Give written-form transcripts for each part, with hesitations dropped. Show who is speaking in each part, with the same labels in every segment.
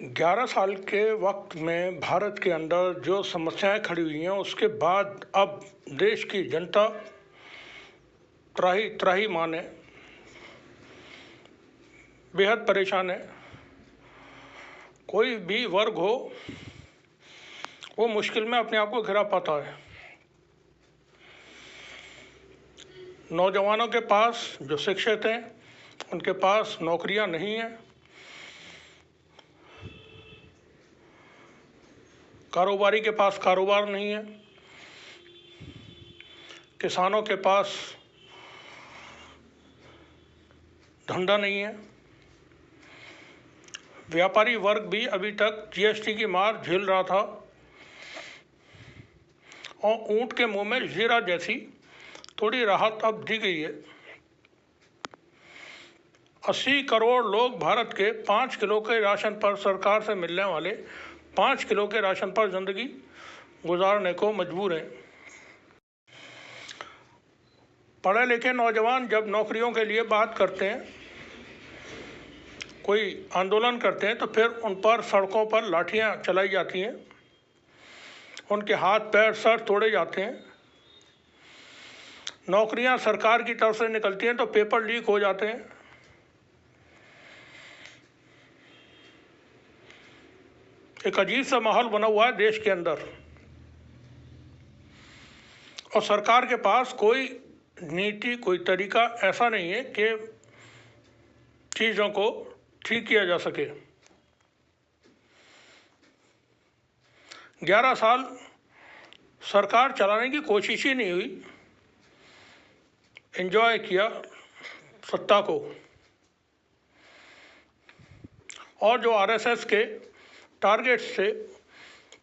Speaker 1: 11 साल के वक्त में भारत के अंदर जो समस्याएं खड़ी हुई हैं, उसके बाद अब देश की जनता त्राही त्राही माने बेहद परेशान है। कोई भी वर्ग हो, वो मुश्किल में अपने आप को घिरा पाता है। नौजवानों के पास जो शिक्षित हैं, उनके पास नौकरियां नहीं हैं। कारोबारी के पास कारोबार नहीं है। किसानों के पास धंधा नहीं है। व्यापारी वर्ग भी अभी तक जीएसटी की मार झेल रहा था और ऊंट के मुंह में जीरा जैसी थोड़ी राहत अब दी गई है। 80 करोड़ लोग भारत के 5 किलो के राशन पर, सरकार से मिलने वाले 5 किलो के राशन पर जिंदगी गुजारने को मजबूर हैं। पढ़े लिखे नौजवान जब नौकरियों के लिए बात करते हैं, कोई आंदोलन करते हैं, तो फिर उन पर सड़कों पर लाठियां चलाई जाती हैं, उनके हाथ पैर सर तोड़े जाते हैं। नौकरियां सरकार की तरफ से निकलती हैं तो पेपर लीक हो जाते हैं। एक अजीब सा माहौल बना हुआ है देश के अंदर, और सरकार के पास कोई नीति, कोई तरीका ऐसा नहीं है कि चीज़ों को ठीक किया जा सके। 11 साल सरकार चलाने की कोशिश ही नहीं हुई, एंजॉय किया सत्ता को, और जो आरएसएस के टारगेट्स थे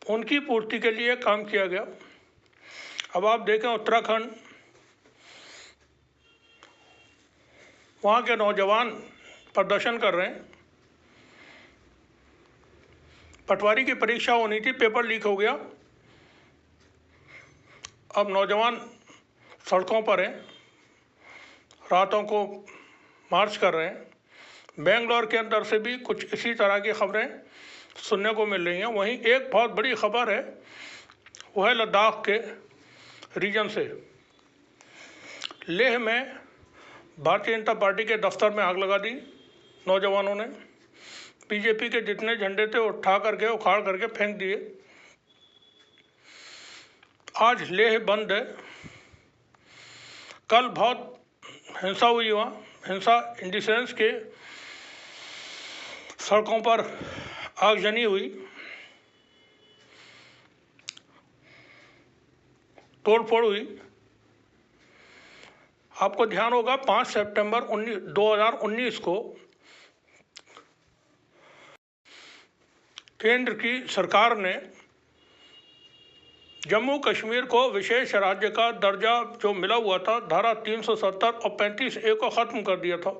Speaker 1: उनकी पूर्ति के लिए काम किया गया। अब आप देखें उत्तराखंड, वहाँ के नौजवान प्रदर्शन कर रहे हैं। पटवारी की परीक्षा होनी थी, पेपर लीक हो गया। अब नौजवान सड़कों पर हैं, रातों को मार्च कर रहे हैं। बेंगलोर के अंदर से भी कुछ इसी तरह की खबरें सुनने को मिल रही हैं। वहीं एक बहुत बड़ी खबर है, वो है लद्दाख के रीजन से। लेह में भारतीय जनता पार्टी के दफ्तर में आग लगा दी नौजवानों ने। बीजेपी के जितने झंडे थे उठा करके, उखाड़ करके फेंक दिए। आज लेह बंद है। कल बहुत हिंसा हुई वहाँ, हिंसा इन द सेंस के सड़कों पर आगजनी हुई, तोड़फोड़ हुई। आपको ध्यान होगा 5 सितंबर 2019 को केंद्र की सरकार ने जम्मू कश्मीर को विशेष राज्य का दर्जा जो मिला हुआ था, धारा 370 और 35A को ख़त्म कर दिया था,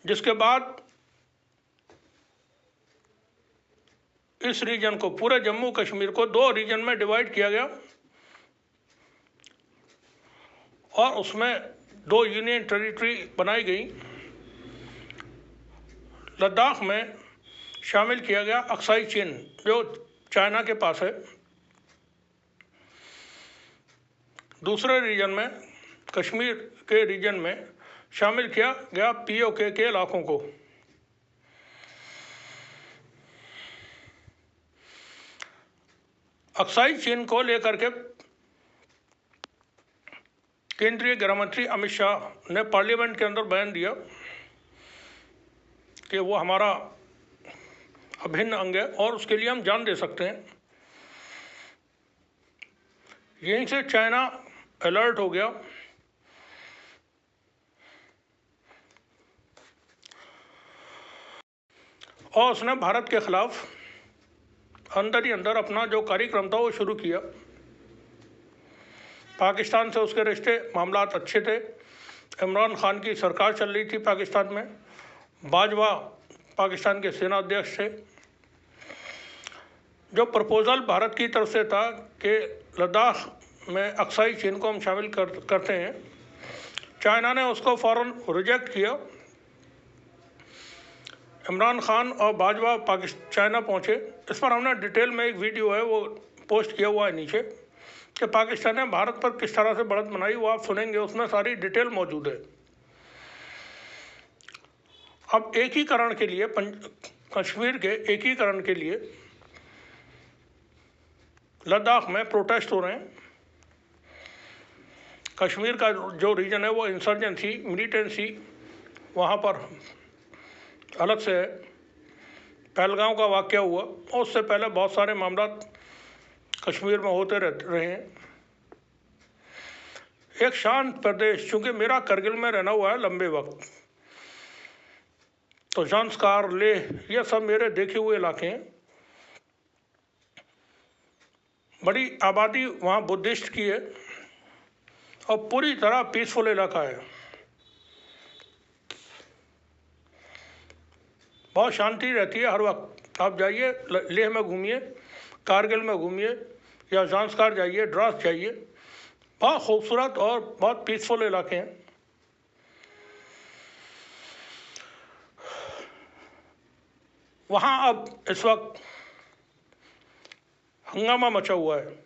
Speaker 1: जिसके बाद इस रीजन को, पूरे जम्मू कश्मीर को 2 रीजन में डिवाइड किया गया और उसमें 2 यूनियन टेरिटरी बनाई गई। लद्दाख में शामिल किया गया अक्साई चीन, जो चाइना के पास है। दूसरे रीजन में, कश्मीर के रीजन में शामिल किया गया पीओके के इलाकों को। अक्साई चीन को लेकर के केंद्रीय गृह मंत्री अमित शाह ने पार्लियामेंट के अंदर बयान दिया कि वो हमारा अभिन्न अंग है और उसके लिए हम जान दे सकते हैं। यहीं से चाइना अलर्ट हो गया और उसने भारत के खिलाफ अंदर ही अंदर अपना जो कार्यक्रम था वो शुरू किया। पाकिस्तान से उसके रिश्ते मामलात अच्छे थे। इमरान खान की सरकार चल रही थी पाकिस्तान में, बाजवा पाकिस्तान के सेना अध्यक्ष थे। जो प्रपोज़ल भारत की तरफ से था कि लद्दाख में अक्साई चीन को हम शामिल करते हैं, चाइना ने उसको फ़ौरन रिजेक्ट किया। इमरान खान और बाजवा पाकिस्तान चाइना पहुँचे, इस पर हमने डिटेल में एक वीडियो है वो पोस्ट किया हुआ है नीचे कि पाकिस्तान ने भारत पर किस तरह से बढ़त बनाई, वो आप सुनेंगे, उसमें सारी डिटेल मौजूद है। अब एकीकरण के लिए कश्मीर के एकीकरण के लिए लद्दाख में प्रोटेस्ट हो रहे हैं। कश्मीर का जो रीजन है वो इंसर्जेंसी मिलिटेंसी वहाँ पर अलग से है। पहलगांव का वाक़या हुआ और उससे पहले बहुत सारे मामला कश्मीर में होते रहे हैं। एक शांत प्रदेश, चूँकि मेरा करगिल में रहना हुआ है लंबे वक्त, तो ज़ांस्कार, लेह, ये सब मेरे देखे हुए इलाके हैं। बड़ी आबादी वहाँ बुद्धिस्ट की है और पूरी तरह पीसफुल इलाका है, बहुत शांति रहती है हर वक्त। आप जाइए लेह में घूमिए, कारगिल में घूमिए या ज़ांस्कार जाइए, द्रास जाइए, बहुत खूबसूरत और बहुत पीसफुल इलाके हैं। वहाँ अब इस वक्त हंगामा मचा हुआ है।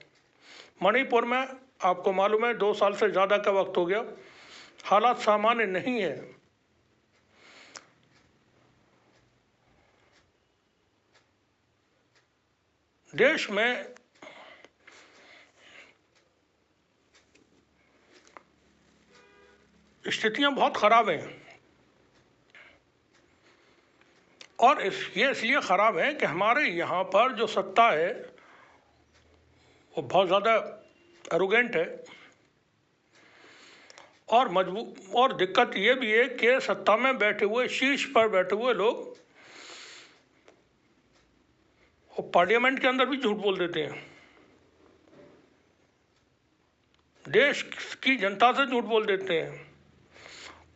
Speaker 1: मणिपुर में आपको मालूम है 2 साल से ज़्यादा का वक्त हो गया, हालात सामान्य नहीं है। देश में स्थितियां बहुत ख़राब हैं और ये इसलिए ख़राब है कि हमारे यहाँ पर जो सत्ता है वो बहुत ज़्यादा एरोगेंट है और दिक्कत ये भी है कि सत्ता में बैठे हुए, शीर्ष पर बैठे हुए लोग वो पार्लियामेंट के अंदर भी झूठ बोल देते हैं, देश की जनता से झूठ बोल देते हैं।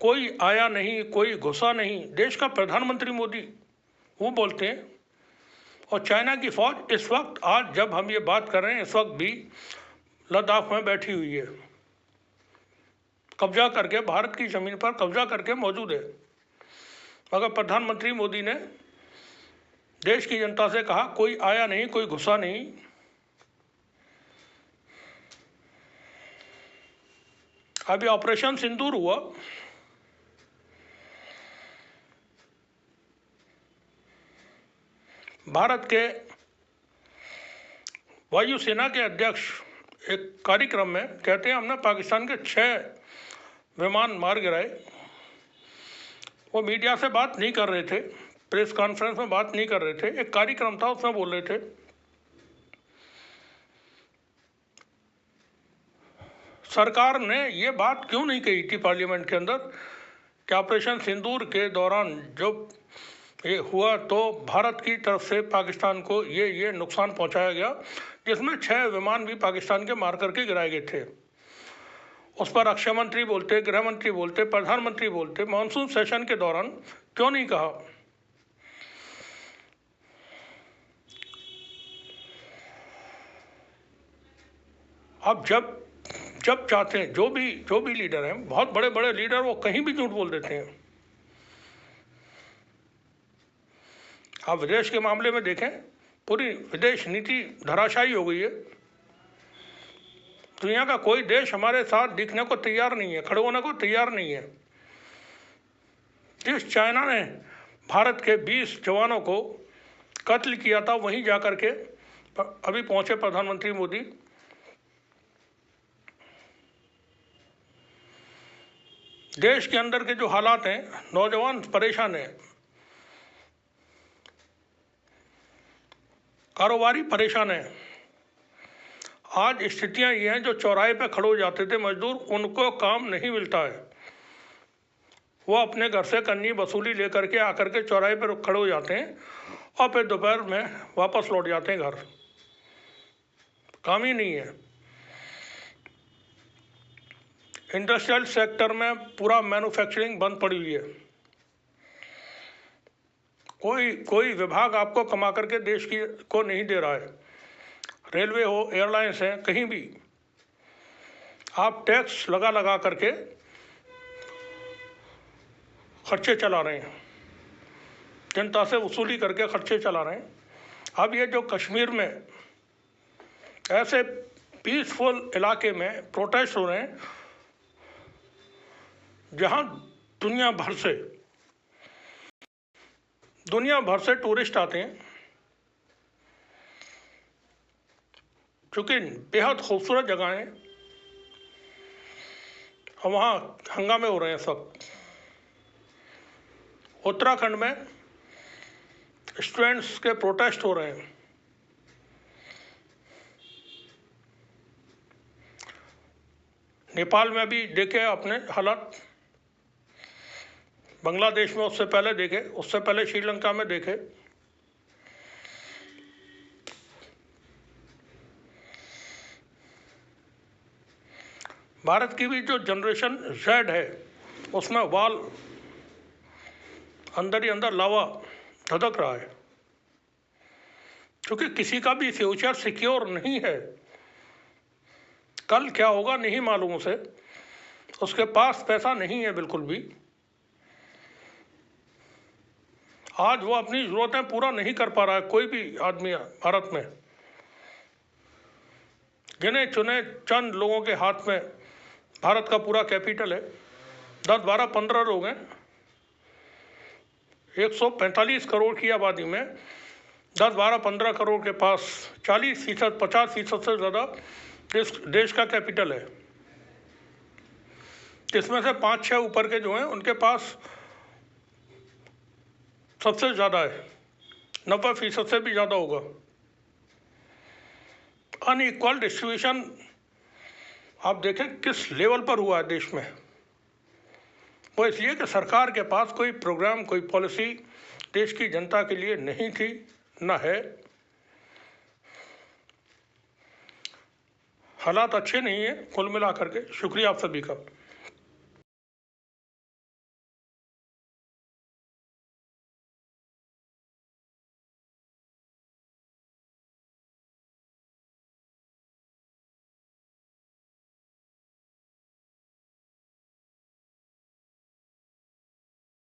Speaker 1: कोई आया नहीं, कोई घुसा नहीं, देश का प्रधानमंत्री मोदी वो बोलते हैं। और चाइना की फौज इस वक्त, आज जब हम ये बात कर रहे हैं, इस वक्त भी लद्दाख में बैठी हुई है, कब्जा करके, भारत की ज़मीन पर कब्जा करके मौजूद है। मगर प्रधानमंत्री मोदी ने देश की जनता से कहा कोई आया नहीं, कोई घुसा नहीं। अभी ऑपरेशन सिंदूर हुआ, भारत के वायुसेना के अध्यक्ष एक कार्यक्रम में कहते हैं हमने पाकिस्तान के 6 विमान मार गिराए। वो मीडिया से बात नहीं कर रहे थे, प्रेस कॉन्फ्रेंस में बात नहीं कर रहे थे, एक कार्यक्रम था उसमें बोल रहे थे। सरकार ने ये बात क्यों नहीं कही थी पार्लियामेंट के अंदर कि ऑपरेशन सिंदूर के दौरान जब ये हुआ तो भारत की तरफ से पाकिस्तान को ये नुकसान पहुंचाया गया, जिसमें 6 विमान भी पाकिस्तान के मार करके गिराए गए थे। उस पर रक्षा मंत्री बोलते, गृह मंत्री बोलते, प्रधानमंत्री बोलते, मानसून सेशन के दौरान क्यों नहीं कहा? अब जब चाहते हैं, जो भी लीडर हैं, बहुत बड़े बड़े लीडर, वो कहीं भी झूठ बोल देते हैं। आप विदेश के मामले में देखें, पूरी विदेश नीति धराशायी हो गई है। दुनिया का कोई देश हमारे साथ दिखने को तैयार नहीं है, खड़े होने को तैयार नहीं है। जिस चाइना ने भारत के 20 जवानों को कत्ल किया था, वहीं जाकर के अभी पहुंचे प्रधानमंत्री मोदी। देश के अंदर के जो हालात हैं, नौजवान परेशान हैं, कारोबारी परेशान हैं। आज स्थितियां ये हैं, जो चौराहे पे खड़े हो जाते थे मजदूर, उनको काम नहीं मिलता है। वो अपने घर से कन्नी वसूली लेकर के आकर के चौराहे पर खड़े हो जाते हैं और फिर दोपहर में वापस लौट जाते हैं घर, काम ही नहीं है। इंडस्ट्रियल सेक्टर में पूरा मैन्युफैक्चरिंग बंद पड़ी हुई है। कोई विभाग आपको कमा करके देश की को नहीं दे रहा है। रेलवे हो, एयरलाइंस हैं, कहीं भी आप टैक्स लगा करके खर्चे चला रहे हैं। जनता से वसूली करके खर्चे चला रहे हैं। अब ये जो कश्मीर में ऐसे पीसफुल इलाके में प्रोटेस्ट हो रहे हैं जहां दुनिया भर से टूरिस्ट आते हैं, चूँकि बेहद खूबसूरत जगह है, और वहाँ हंगामे हो रहे हैं सब। उत्तराखंड में स्टूडेंट्स के प्रोटेस्ट हो रहे हैं। नेपाल में भी देखे अपने हालात, बांग्लादेश में उससे पहले देखे, उससे पहले श्रीलंका में देखे। भारत की भी जो जनरेशन Z है उसमें वाल अंदर ही अंदर लावा धधक रहा है, क्योंकि किसी का भी फ्यूचर सिक्योर नहीं है। कल क्या होगा नहीं मालूम उसे, उसके पास पैसा नहीं है बिल्कुल भी। आज वो अपनी ज़रूरतें पूरा नहीं कर पा रहा है कोई भी आदमी भारत में। गिने चुने चंद लोगों के हाथ में भारत का पूरा कैपिटल है। 10, 12, 15 लोग हैं। 145 करोड़ की आबादी में 10, 12, 15 करोड़ के पास 40%, 50% से ज़्यादा देश का कैपिटल है। इसमें से 5-6 ऊपर के जो हैं उनके पास सबसे ज़्यादा है, 90% से भी ज़्यादा होगा। अनइक्वल डिस्ट्रीब्यूशन आप देखें किस लेवल पर हुआ है देश में। वो इसलिए कि सरकार के पास कोई प्रोग्राम, कोई पॉलिसी देश की जनता के लिए नहीं थी, न है। हालात अच्छे नहीं है कुल मिलाकर के। शुक्रिया आप सभी का।